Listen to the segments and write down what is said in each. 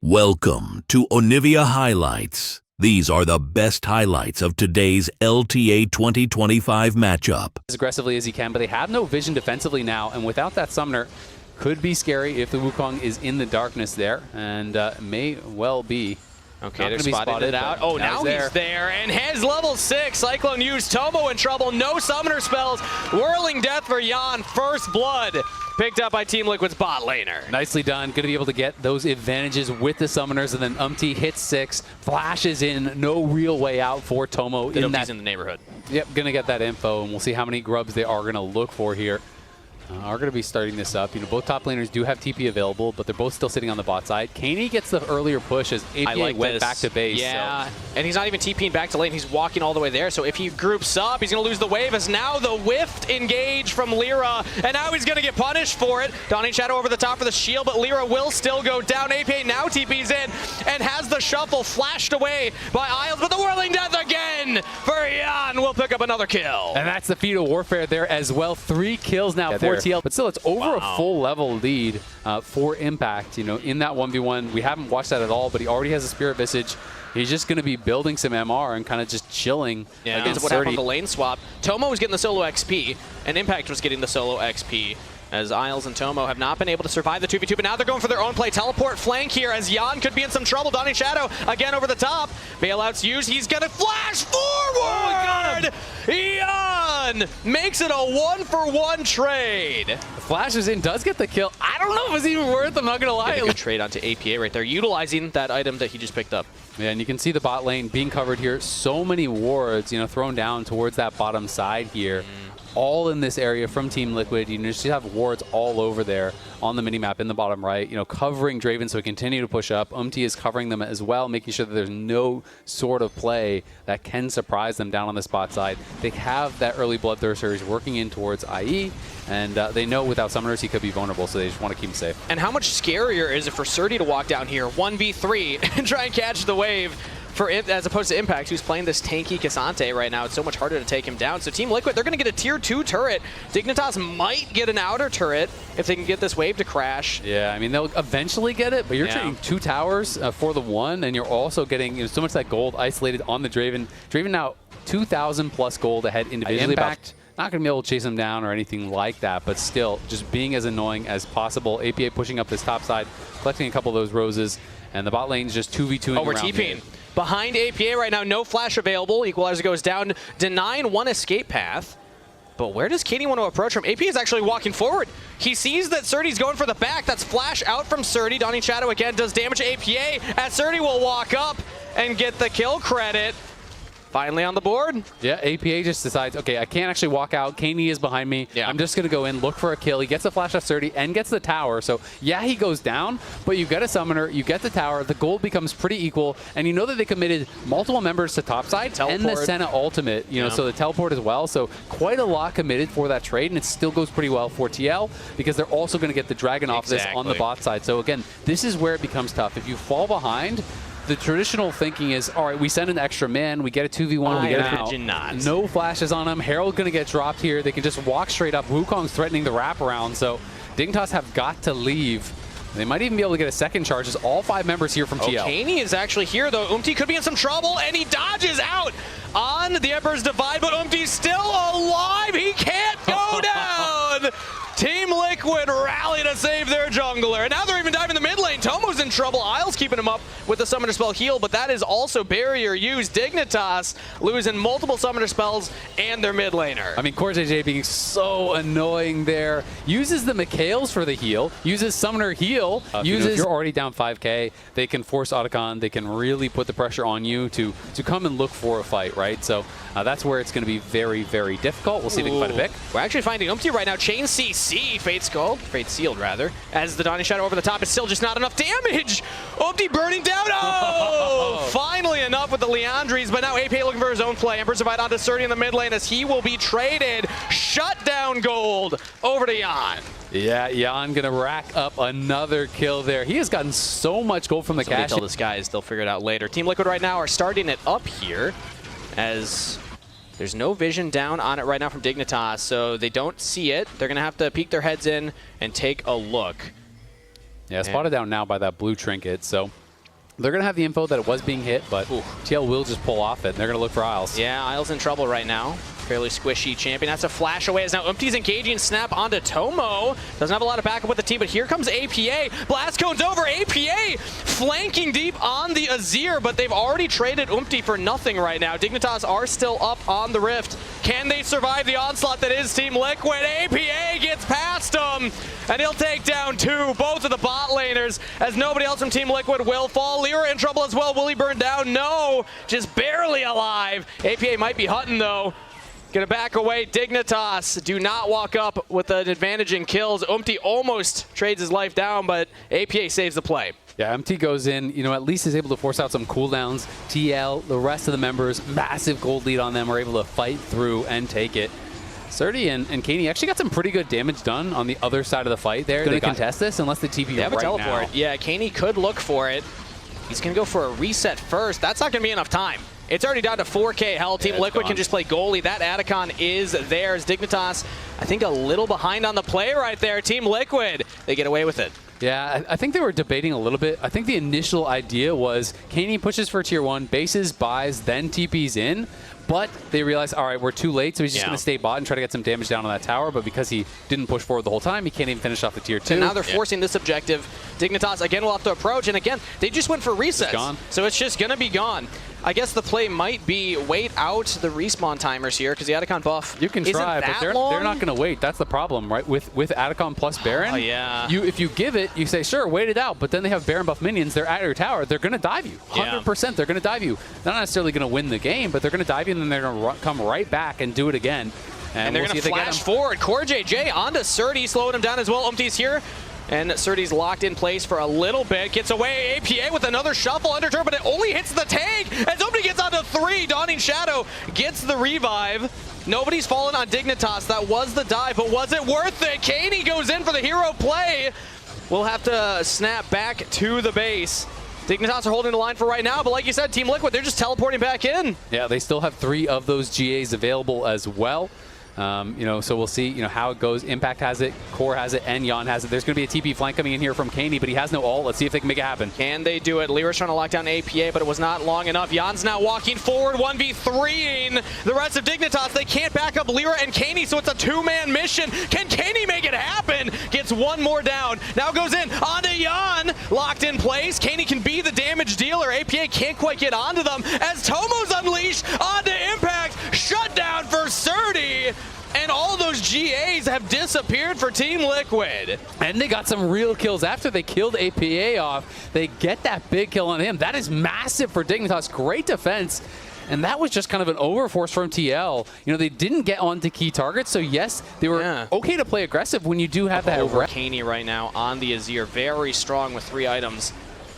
Welcome to Onivia Highlights. These are the best highlights of today's LTA 2025 matchup. As aggressively as he can, but they have no vision defensively now, and without that summoner, could be scary if the Wukong is in the darkness there, and may well be. Okay, they're spotted it out. Oh, now he's there, and has level 6. Cyclone used Tomo in trouble. No summoner spells. Whirling Death for Jan. First blood picked up by Team Liquid's bot laner. Nicely done. Going to be able to get those advantages with the summoners, and then Umti hits 6, flashes in. No real way out for Tomo. Umti's in the neighborhood. Yep, going to get that info, and we'll see how many grubs they are going to look for here. Are going to be starting this up. You know, both top laners do have TP available, but they're both still sitting on the bot side. Kaney gets the earlier push as APA went back to base. Yeah, and he's not even TPing back to lane. He's walking all the way there. So if he groups up, he's going to lose the wave as now the whiffed engage from Lyra, and now he's going to get punished for it. Dawning Shadow over the top for the shield, but Lyra will still go down. APA now TP's in and has the shuffle flashed away by Isles, but the Whirling Death again for Jan will pick up another kill. And that's the feat of warfare there as well. 3 kills now for TL, but still it's over a full level lead for Impact. You know, in that 1v1, we haven't watched that at all, but he already has a Spirit Visage. He's just going to be building some MR and kind of just chilling against what happened on the lane swap. Tomo was getting the solo XP, and Impact was getting the solo XP, as Isles and Tomo have not been able to survive the 2v2, but now they're going for their own play. Teleport flank here as Jan could be in some trouble. Dawning Shadow again over the top. Bailout's used. He's going to flash forward! Jan makes it a 1-for-1 trade. The flash is in, does get the kill. I don't know if it's even worth, I'm not going to lie. A good trade onto APA right there, utilizing that item that he just picked up. Yeah, and you can see the bot lane being covered here. So many wards, you know, thrown down towards that bottom side here. All in this area from Team Liquid. You just have wards all over there on the minimap in the bottom right, you know, covering Draven so he continue to push up. Umti is covering them as well, making sure that there's no sort of play that can surprise them down on the spot side. They have that early Bloodthirster is working in towards IE, and they know without summoners he could be vulnerable, so they just want to keep him safe. And how much scarier is it for Surdy to walk down here 1v3 and try and catch the wave? As opposed to Impact, who's playing this tanky Cassante right now. It's so much harder to take him down. So Team Liquid, they're going to get a tier 2 turret. Dignitas might get an outer turret if they can get this wave to crash. Yeah, I mean, they'll eventually get it, but you're trading 2 towers for the 1, and you're also getting so much of that gold isolated on the Draven. Draven now 2,000 plus gold ahead individually. Impact. Not going to be able to chase him down or anything like that, but still just being as annoying as possible. APA pushing up this top side, collecting a couple of those roses, and the bot lane's just 2v2ing Oh, we're TPing. Behind APA right now, no flash available. Equalizer goes down, denying one escape path. But where does Katie want to approach from? AP is actually walking forward. He sees that Surdy's going for the back. That's flash out from Surdy. Dawning Shadow again does damage to APA, as Surdy will walk up and get the kill credit. Finally on the board. Yeah, APA just decides, okay, I can't actually walk out. Kaney is behind me. Yeah. I'm just going to go in, look for a kill. He gets a flash off Surdy and gets the tower. So, yeah, he goes down, but you get a summoner, you get the tower, the gold becomes pretty equal, and you know that they committed multiple members to topside and the Senna ultimate, you know, so the teleport as well. So, quite a lot committed for that trade, and it still goes pretty well for TL because they're also going to get the dragon off this on the bot side. So, again, this is where it becomes tough. If you fall behind, the traditional thinking is, all right, we send an extra man, we get a 2v1, we get it. No flashes on him. Herald going to get dropped here. They can just walk straight up. Wukong's threatening the wraparound, so Dignitas have got to leave. They might even be able to get a second charge as all 5 members here from TL. Kaney is actually here, though. Umti could be in some trouble, and he dodges out on the Emperor's Divide, but Umti's still alive. He can't go down. Team Liquid rally to save their jungler. And now they're even diving the mid lane. Tomo's in trouble. Isles keeping him up with the summoner spell heal, but that is also barrier used. Dignitas losing multiple summoner spells and their mid laner. I mean, CoreJJ being so annoying there. Uses the Mikhails for the heal. Uses summoner heal. If you're already down 5k, they can force Otacon. They can really put the pressure on you to come and look for a fight, right? So that's where it's going to be very, very difficult. We'll see if they can find a pick. We're actually finding Umti right now. Chain CC. Fate sealed rather, as the Dawning Shadow over the top is still just not enough damage. Umti burning down. Oh, finally enough with the Leandries, but now AP looking for his own play. Emperor's Divide onto Surdy in the mid lane as he will be traded. Shut down gold over to Jan. Yeah, Jan gonna rack up another kill there. He has gotten so much gold from the cash. Tell this guys, they'll figure it out later. Team Liquid right now are starting it up here as there's no vision down on it right now from Dignitas, so they don't see it. They're going to have to peek their heads in and take a look. Yeah, spotted down now by that blue trinket, so They're going to have the info that it was being hit, but TL will just pull off it, and they're going to look for Isles. Yeah, Isles in trouble right now. Fairly squishy champion. That's a flash away as now Umti's engaging snap onto Tomo. Doesn't have a lot of backup with the team, but here comes APA. Blast cone's over. APA flanking deep on the Azir, but they've already traded Umti for nothing right now. Dignitas are still up on the Rift. Can they survive the onslaught that is Team Liquid? APA gets past them, and he'll take down both of the bot laners, as nobody else from Team Liquid will fall. Lyra in trouble as well. Will he burn down? No, just barely alive. APA might be Hutton, though. Gonna back away. Dignitas do not walk up with an advantage in kills. Umti almost trades his life down, but APA saves the play. Yeah, MT goes in, at least is able to force out some cooldowns. TL, the rest of the members, massive gold lead on them, are able to fight through and take it. Surdy and Kaney actually got some pretty good damage done on the other side of the fight there. They're going to contest this unless the TP they have right a teleport. Now. Yeah, Kaney could look for it. He's going to go for a reset first. That's not going to be enough time. It's already down to 4K health. Team Liquid can just play goalie. That Adacon is theirs. Dignitas, I think, a little behind on the play right there. Team Liquid, they get away with it. Yeah, I think they were debating a little bit. I think the initial idea was Kaney pushes for tier 1, bases, buys, then TPs in. But they realized, all right, we're too late, so he's just going to stay bot and try to get some damage down on that tower. But because he didn't push forward the whole time, he can't even finish off the tier 2. And now they're forcing this objective. Dignitas, again, will have to approach. And again, they just went for resets. It's gone. So it's just going to be gone. I guess the play might be wait out the respawn timers here, because the Adacon buff you can try, but they're not going to wait. That's the problem, right? With Adacon plus Baron, if you give it, you say, sure, wait it out. But then they have Baron buff minions. They're at your tower. They're going to dive you. 100%. They're going to dive you. They're not necessarily going to win the game, but they're going to dive you, and then they're going to come right back and do it again. And they're going to flash forward. Core JJ onto Surdy, slowing him down as well. Umti's here. And Surdy's locked in place for a little bit. Gets away. APA with another shuffle under turn, but it only hits the tank as Umti gets onto 3. Dawning Shadow gets the revive. Nobody's fallen on Dignitas. That was the dive, but was it worth it? Kaney goes in for the hero play. We'll have to snap back to the base. Dignitas are holding the line for right now, but like you said, Team Liquid, they're just teleporting back in. Yeah, they still have 3 of those GAs available as well. So we'll see, how it goes. Impact has it, Core has it, and Jan has it. There's going to be a TP flank coming in here from Kaney, but he has no ult. Let's see if they can make it happen. Can they do it? Lyra's trying to lock down APA, but it was not long enough. Jan's now walking forward, 1v3ing the rest of Dignitas. They can't back up Lyra and Kaney, so it's a 2-man mission. Can Kaney make it happen? Gets one more down. Now goes in onto Jan, locked in place. Kaney can be the damage dealer. APA can't quite get onto them as Tomo's unleashed onto Impact. Shut down for Surdy. And all those GAs have disappeared for Team Liquid. And they got some real kills after they killed APA off. They get that big kill on him. That is massive for Dignitas. Great defense. And that was just kind of an overforce from TL. They didn't get onto key targets, so yes, they were okay to play aggressive when you do have that. Over Kaney right now on the Azir. Very strong with 3 items.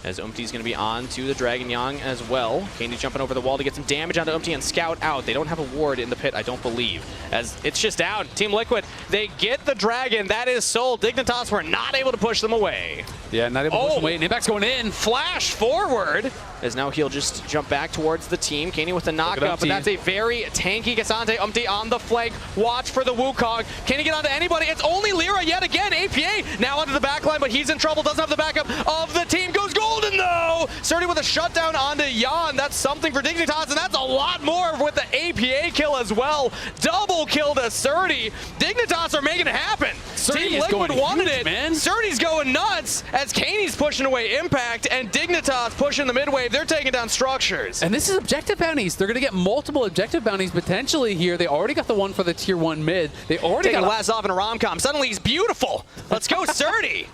As Umti's going to be on to the Dragon Yang as well. Kaney jumping over the wall to get some damage onto Umti and scout out. They don't have a ward in the pit, I don't believe. As it's just down. Team Liquid, they get the Dragon. That is sold. Dignitas were not able to push them away. Yeah, not able to push them away. And Impact's going in. Flash forward. As now he'll just jump back towards the team. Kaney with the knockup, but that's a very tanky Cassante. Umti on the flank. Watch for the Wukong. Can he get onto anybody? It's only Lyra yet again. APA now onto the backline, but he's in trouble. Doesn't have the backup of the team. Goes golden though. Surdy with a shutdown onto Jan. That's something for Dignitas, and that's a lot more with the APA kill as well. Double kill to Surdy. Dignitas are making it happen. Team Liquid wanted it. Man. Surdy's going nuts as Kaney's pushing away Impact and Dignitas pushing the mid wave. They're taking down structures. And this is objective bounties. They're going to get multiple objective bounties potentially here. They already got the one for the tier 1 mid. They already got last off in a rom-com. Suddenly he's beautiful. Let's go, Surdy.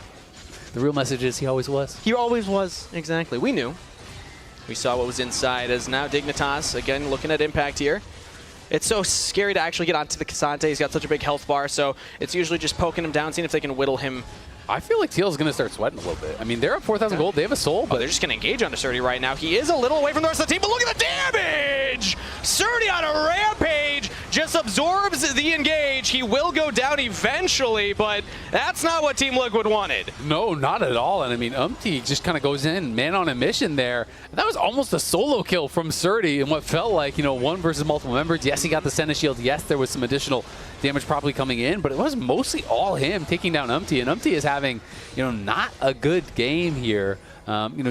The real message is he always was. He always was. Exactly. We knew. We saw what was inside as now Dignitas, again, looking at Impact here. It's so scary to actually get onto the Cassante. He's got such a big health bar, so it's usually just poking him down, seeing if they can whittle him. I feel like TL is going to start sweating a little bit. I mean, they're up 4,000 gold. They have a soul, but they're just going to engage onto Surdy right now. He is a little away from the rest of the team, but look at the damage! Surdy on a rampage just absorbs the engage. He will go down eventually, but that's not what Team Liquid wanted. No, not at all. And I mean, Umti just kind of goes in, man on a mission there. That was almost a solo kill from Surdy in what felt like, one versus multiple members. Yes, he got the Senna shield. Yes, there was some additional damage probably coming in, but it was mostly all him taking down Umti. And Umti is having, not a good game here.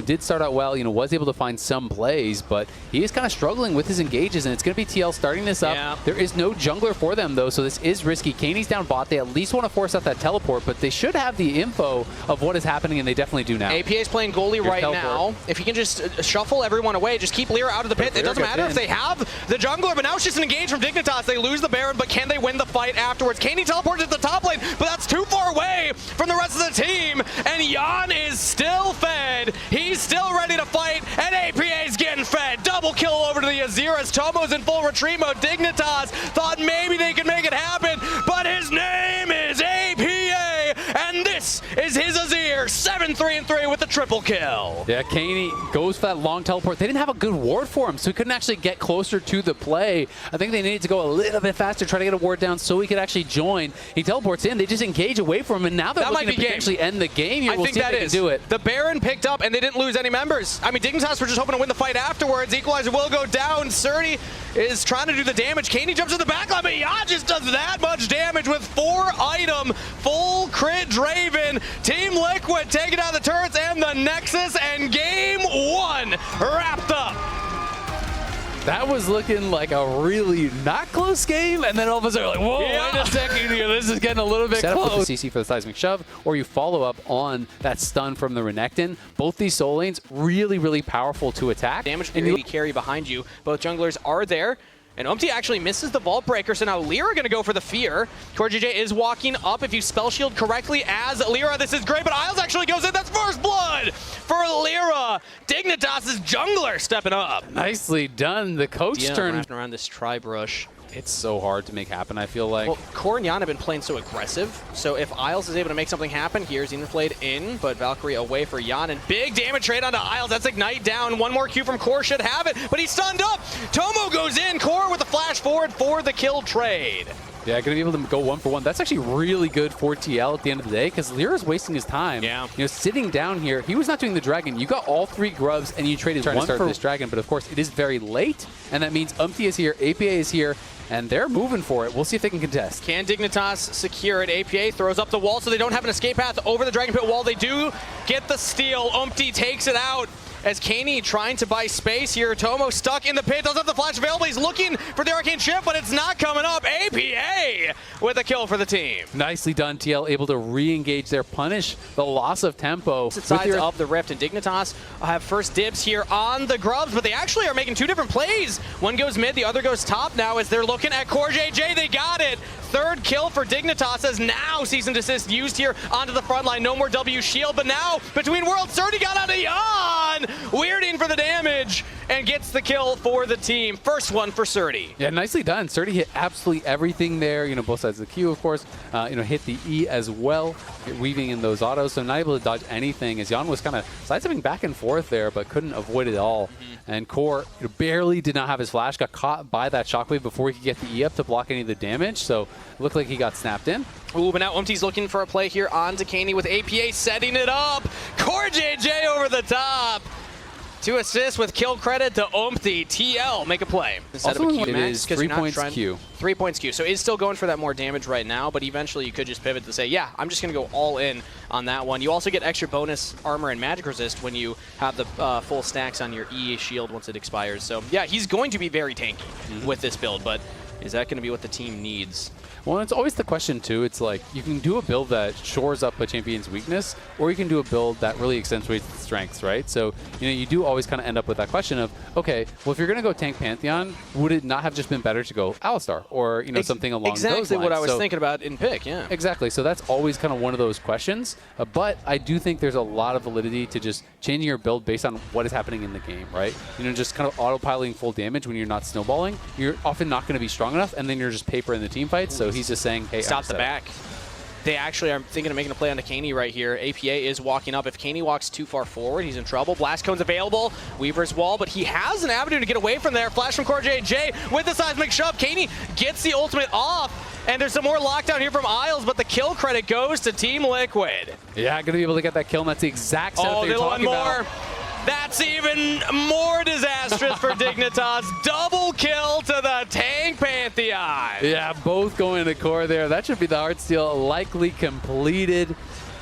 did start out well, was able to find some plays, but he is kind of struggling with his engages, and it's going to be TL starting this up. Yeah. There is no jungler for them, though, so this is risky. Kane's down bot. They at least want to force out that teleport, but they should have the info of what is happening, and they definitely do now. APA is playing goalie right now. If he can just shuffle everyone away, just keep Lyra out of the pit. It doesn't matter if they have the jungler, but now it's just an engage from Dignitas. They lose the Baron, but can they win the fight afterwards? Kane teleports at the top lane, but that's too far away from the rest of the team, and Jan is still fed. He's still ready to fight, and APA is getting fed. Double kill over to the Azir as Tomo's in full retreat mode. Dignitas thought maybe they could make it happen, but his name is APA, and this is his Azir. 7-3-3 with the triple kill. Yeah, Kane goes for that long teleport. They didn't have a good ward for him, so he couldn't actually get closer to the play. I think they needed to go a little bit faster, try to get a ward down so he could actually join. He teleports in, they just engage away from him, and now they're looking to potentially end the game here. I think that is. Do it. The Baron picked up, and they didn't lose any members. I mean, Dignitas were just hoping to win the fight afterwards. Equalizer will go down. Surdy is trying to do the damage. Kane jumps in the backline, but Jan just does that much damage with 4-item full crit Draven. Team Liquid taking out the turrets and the Nexus, and game one wrapped up. That was looking like a really not close game, and then all of a sudden, like, whoa, wait a second here, this is getting a little bit close. Set up with the CC for the seismic shove, or you follow up on that stun from the Renekton. Both these soul lanes, really, really powerful to attack. Damage and you carry behind you. Both junglers are there. And Umti actually misses the Vault Breaker, so now Lyra going to go for the Fear. CoreJJ is walking up if you spell shield correctly as Lyra. This is great, but Isles actually goes in. That's first blood for Lyra. Dignitas' jungler stepping up. Nicely done. The coach turned around this Tri-Brush. It's so hard to make happen, I feel like. Well, Core and Jan have been playing so aggressive, so if Isles is able to make something happen, here's Xenoblade in, but Valkyrie away for Jan, and big damage trade onto Isles. That's Ignite down. One more Q from Core should have it, but he's stunned up. Tomo goes in. Core with a flash forward for the kill trade. Yeah, going to be able to go 1-for-1. That's actually really good for TL at the end of the day, because Lyra's wasting his time. Yeah. Sitting down here, he was not doing the dragon. You got all 3 grubs, and you traded one for this dragon, but of course, it is very late, and that means Umti is here, APA is here, and they're moving for it. We'll see if they can contest. Can Dignitas secure it? APA throws up the wall, so they don't have an escape path over the Dragon Pit wall. They do get the steal. Umti takes it out as Kaney trying to buy space here. Tomo stuck in the pit, doesn't have the flash available. He's looking for the arcane shift, but it's not coming up. APA with a kill for the team. Nicely done, TL, able to re-engage there, punish the loss of tempo. Sides of the Rift, and Dignitas have first dibs here on the grubs, but they actually are making 2 different plays. One goes mid, the other goes top now as they're looking at CoreJJ. They got it. Third kill for Dignitas as now Cease and Desist used here onto the front line. No more W shield, but now between worlds, Surdy got onto Jan. Weirding for the damage and gets the kill for the team. First one for Surdy. Yeah, nicely done. Surdy hit absolutely everything there. Both sides of the Q, of course. Hit the E as well, weaving in those autos. So not able to dodge anything as Jan was kind of sidestepping back and forth there, but couldn't avoid it all. And Core barely did not have his flash. Got caught by that shockwave before he could get the E up to block any of the damage. So it looked like he got snapped in. Ooh, but now Umti's looking for a play here on Kaney with APA setting it up. CoreJJ over the top. 2 assists with kill credit to Umti. TL, make a play. Instead of a Q it is 3 points Q. 3 points Q. So it's still going for that more damage right now, but eventually you could just pivot to say, yeah, I'm just going to go all in on that one. You also get extra bonus armor and magic resist when you have the full stacks on your E shield once it expires. So yeah, he's going to be very tanky with this build, but is that going to be what the team needs? Well, it's always the question, too. It's like, you can do a build that shores up a champion's weakness, or you can do a build that really accentuates its strengths, right? So, you do always kind of end up with that question of, okay, well, if you're going to go tank Pantheon, would it not have just been better to go Alistar or, something along those lines? Exactly what I was thinking about in pick, yeah. Exactly. So that's always kind of one of those questions. But I do think there's a lot of validity to just changing your build based on what is happening in the game, right? Just kind of autopiloting full damage when you're not snowballing. You're often not going to be strong enough, and then you're just paper in the team fight. So he's just saying, hey, stop the back. They actually are thinking of making a play onto Kaney right here. APA is walking up. If Kaney walks too far forward, he's in trouble. Blast Cone's available. Weaver's wall, but he has an avenue to get away from there. Flash from CoreJJ with the seismic shove. Kaney gets the ultimate off, and there's some more lockdown here from Isles, but the kill credit goes to Team Liquid. Yeah, going to be able to get that kill, and that's the exact setup that you're talking about. That's even more disastrous for Dignitas. Double kill to the tank Pantheon. Yeah, both going to Core there. That should be the Heartsteel likely completed.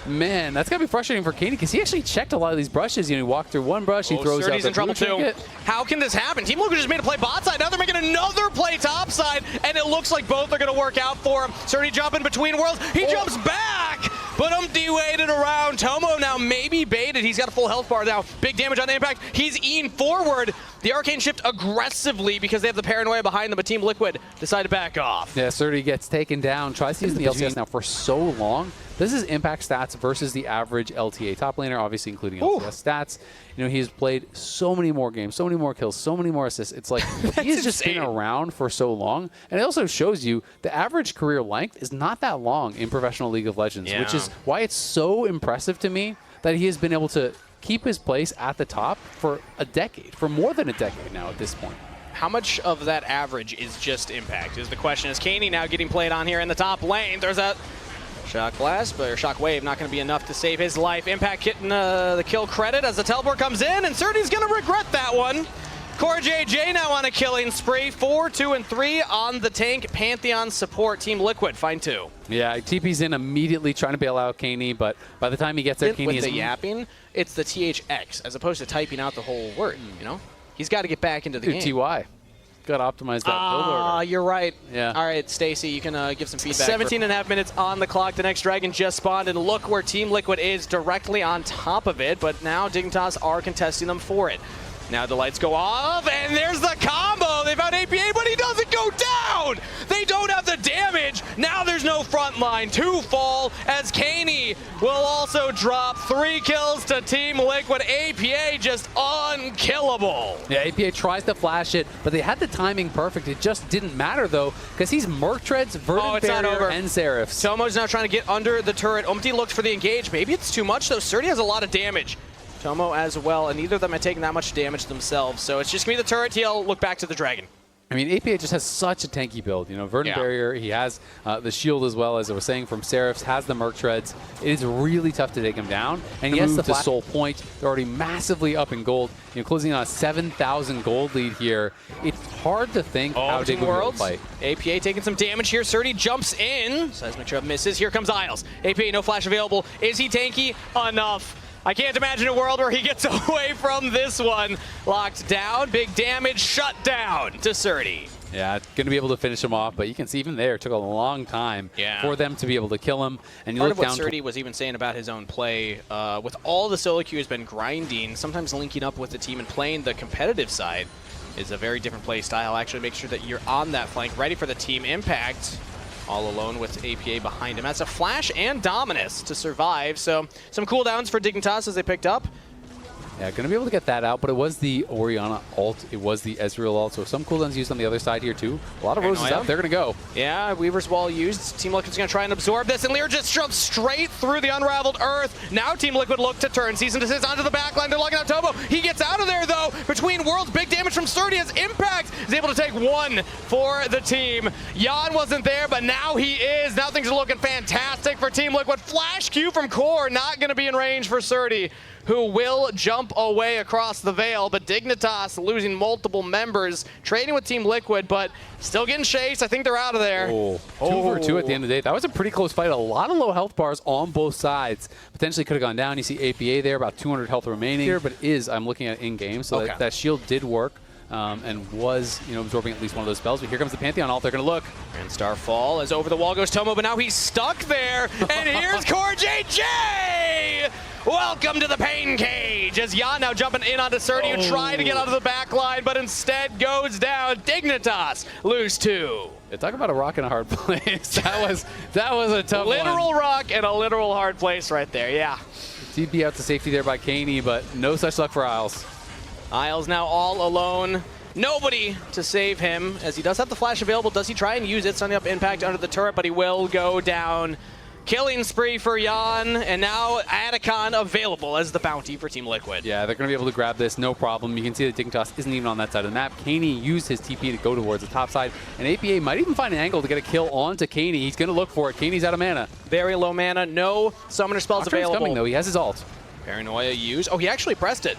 Man, that's got to be frustrating for Kaney because he actually checked a lot of these brushes. You know, he walked through one brush, he throws out the in trouble blue too. trinket. How can this happen? Team Liquid just made a play bot side. Now they're making another play top side, and it looks like both are going to work out for him. Surdy jumping between worlds. He jumps back, but waited around. Tomo now maybe baited. He's got a full health bar now. Big damage on the impact. He's eating forward. The Arcane shift aggressively because they have the paranoia behind them, but Team Liquid decide to back off. Yeah, Surdy gets taken down. Tries to use the LCS now for so long. This is impact stats versus the average LTA top laner, obviously including LCS stats. You know, he's played so many more games, so many more kills, so many more assists. It's like he's just been around for so long. And it also shows you the average career length is not that long in professional League of Legends, which is why it's so impressive to me that he has been able to keep his place at the top for a decade, for more than a decade now at this point. How much of that average is just impact is the question. Is Kaney now getting played on here in the top lane? There's a shock blast, but shock wave not going to be enough to save his life. Impact getting the kill credit as the teleport comes in, and Surdy's going to regret that one. Core JJ now on a killing spree. 4, 2, and 3 on the tank. Pantheon support. Team Liquid find 2. Yeah, TP's in immediately trying to bail out Kaney, but by the time he gets there, Kaney with is the yapping. It's the THX as opposed to typing out the whole word. You know, he's got to get back into the game. TY. Got to optimize that build order. You're right. Yeah. All right, Stacy, you can give some feedback. 17.5 minutes on the clock. The next dragon just spawned, and look where Team Liquid is directly on top of it, but now Dignitas are contesting them for it. Now the lights go off, and there's the combo. They found APA, but he doesn't go down. They don't have the damage. Now there's no front line. 2 fall as Kaney will also drop. 3 kills to Team Liquid. APA just unkillable. Yeah, APA tries to flash it, but they had the timing perfect. It just didn't matter, though, because he's Merc Treads, Verdant Barrier, and Seraphs. Tomo's now trying to get under the turret. Umti looks for the engage. Maybe it's too much, though. Surdy has a lot of damage. Tomo as well, and neither of them are taking that much damage themselves. So it's just going to be the turret. He'll look back to the dragon. I mean, APA just has such a tanky build. You know, Verdant Barrier, he has the shield as well, as I was saying, from Seraphs, has the Merc Treads. It is really tough to take him down. And he has the Soul Point. They're already massively up in gold. You know, closing on a 7,000 gold lead here. It's hard to think how Dig will fight. APA taking some damage here. Surdy jumps in. Seismic Trap misses. Here comes Isles. APA, no flash available. Is he tanky? Enough. I can't imagine a world where he gets away from this one. Locked down, big damage, shut down to Surdy. Yeah, going to be able to finish him off, but you can see even there, it took a long time for them to be able to kill him. And you Part look of what down Surdy was even saying about his own play, with all the solo queue has been grinding, sometimes linking up with the team and playing the competitive side is a very different play style. Actually make sure that you're on that flank, ready for the team impact. All alone with APA behind him. That's a flash and Dominus to survive. So some cooldowns for Dignitas as they picked up. Yeah, going to be able to get that out, but it was the Orianna ult. It was the Ezreal ult. So some cooldowns used on the other side here, too. A lot of roses up. They're going to go. Yeah, Weaver's Wall used. Team Liquid's going to try and absorb this, and Lear just jumps straight through the unraveled earth. Now Team Liquid look to turn. Season desist onto the backline. They're locking out Tomo. He gets out of there, though. Between worlds, big damage from Surdy as Impact is able to take 1 for the team. Jan wasn't there, but now he is. Now things are looking fantastic for Team Liquid. Flash Q from Core, not going to be in range for Surdy, who will jump away across the veil, but Dignitas losing multiple members, trading with Team Liquid, but still getting chased. I think they're out of there. 2 for 2 at the end of the day. That was a pretty close fight. A lot of low health bars on both sides. Potentially could have gone down. You see APA there, about 200 health remaining here, but it is, I'm looking at in-game, so that shield did work. And was, you know, absorbing at least one of those spells. But here comes the Pantheon ult. They're going to look. And Starfall as over the wall goes Tomo, but now he's stuck there. And here's Core JJ! Welcome to the pain cage as Jan now jumping in onto Surdy, who tried to get out of the back line, but instead goes down. Dignitas lose 2. Yeah, talk about a rock in a hard place. that was a tough literal rock and a literal hard place right there, yeah. TP out to safety there by Kaney, but no such luck for Isles. Isles now all alone. Nobody to save him, as he does have the flash available. Does he try and use it? Sending up impact under the turret, but he will go down. Killing spree for Jan, and now Atacon available as the bounty for Team Liquid. Yeah, they're going to be able to grab this, no problem. You can see that Dignitas isn't even on that side of the map. Kaney used his TP to go towards the top side, and APA might even find an angle to get a kill onto Kaney. He's going to look for it. Kaney's out of mana. Very low mana, no summoner spells available. Coming, though. He has his ult. Paranoia used. Oh, he actually pressed it.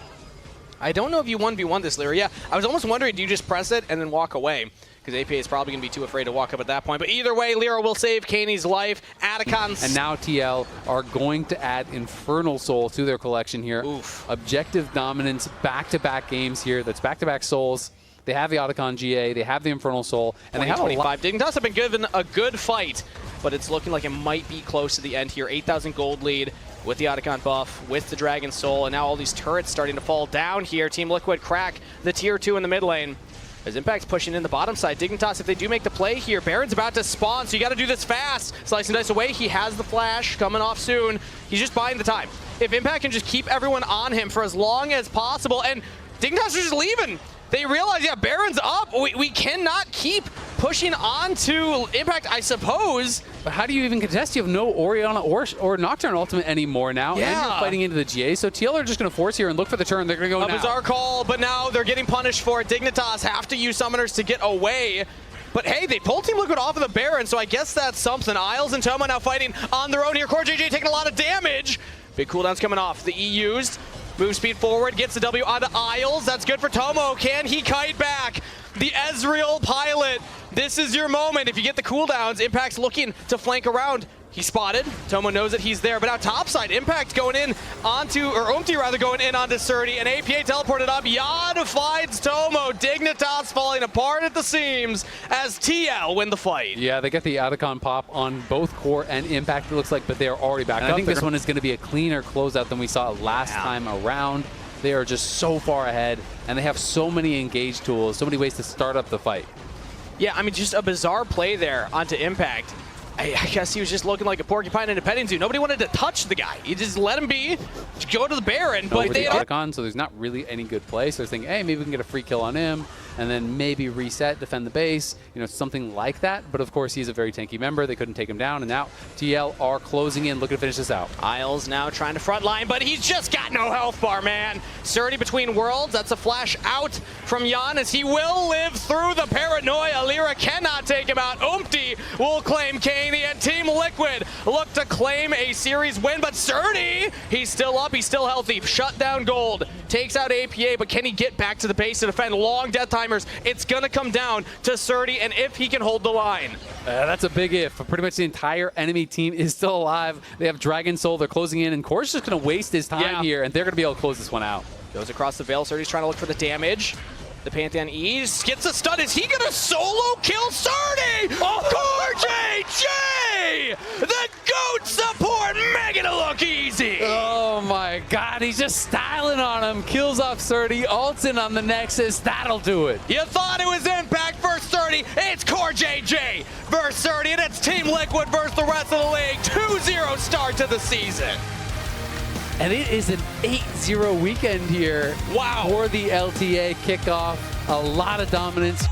I don't know if you 1v1 this, Lyra. Yeah, I was almost wondering, do you just press it and then walk away? because APA is probably going to be too afraid to walk up at that point. But either way, Lyra will save Kaney's life. Atacon's... And now TL are going to add Infernal Soul to their collection here. Oof. Objective dominance, back-to-back games here. That's back-to-back souls. They have the Atacon GA, they have the Infernal Soul, and they have a lot. Dignitas have been given a good fight, but it's looking like it might be close to the end here. 8,000 gold lead with the Atacon buff, with the Dragon Soul, and now all these turrets starting to fall down here. Team Liquid crack the tier 2 in the mid lane. As Impact's pushing in the bottom side, Dignitas, if they do make the play here, Baron's about to spawn, so you got to do this fast. Slice and dice away. He has the flash coming off soon. He's just buying the time. If Impact can just keep everyone on him for as long as possible, and Dignitas are just leaving. They realize, yeah, Baron's up. We cannot keep pushing on to Impact, I suppose. But how do you even contest? You have no Orianna or Nocturne ultimate anymore now. Yeah. And you're fighting into the GA. So TL are just going to force here and look for the turn. They're going to go now. A bizarre call, but now they're getting punished for it. Dignitas have to use summoners to get away. But hey, they pulled Team Liquid off of the Baron, so I guess that's something. Isles and Toma now fighting on their own here. CoreJJ taking a lot of damage. Big cooldowns coming off. The E used. Move speed forward, gets the W onto Isles. That's good for Tomo. Can he kite back? The Ezreal pilot. This is your moment. If you get the cooldowns, Impact's looking to flank around. He's spotted. Tomo knows that he's there. But now topside, Impact going in onto, or Umti rather, going in onto Surdy. And APA teleported up. Yad finds Tomo. Dignitas falling apart at the seams as TL win the fight. Yeah, they get the Atacon pop on both Core and Impact, it looks like, but they are already back up. I think this one is going to be a cleaner closeout than we saw last time around. They are just so far ahead, and they have so many engage tools, so many ways to start up the fight. Yeah, I mean, just a bizarre play there onto Impact. I guess he was just looking like a porcupine in a petting zoo. Nobody wanted to touch the guy. You just let him be, just go to the Baron. But they Atacon, so there's not really any good play. So they're thinking, hey, maybe we can get a free kill on him, and then maybe reset, defend the base, you know, something like that. But of course, he's a very tanky member. They couldn't take him down, and now TL are closing in, looking to finish this out. Isles now trying to front line, but he's just got no health bar, man. Surdy between worlds. That's a flash out from Jan as he will live through the paranoia. Lyra cannot take him out. Umti will claim Kaney, and Team Liquid look to claim a series win, but Surdy, he's still up, he's still healthy. Shut down gold, takes out APA, but can he get back to the base to defend? Long death timers. It's gonna come down to Surdy, and if he can hold the line. That's a big if. Pretty much the entire enemy team is still alive. They have Dragon Soul, they're closing in, and Core's just gonna waste his time here, and they're gonna be able to close this one out. Goes across the Veil, Surdy's trying to look for the damage. The Pantheon E's gets a stun. Is he gonna solo kill Surdy? Oh, CoreJJ! The GOAT support making it look easy. Oh my God, he's just styling on him. Kills off Surdy, ults in on the Nexus. That'll do it. You thought it was Impact versus Surdy. It's CoreJJ versus Surdy, and it's Team Liquid versus the rest of the league. 2-0 start to the season. And it is an 8-0 weekend here. Wow. For the LTA kickoff. A lot of dominance.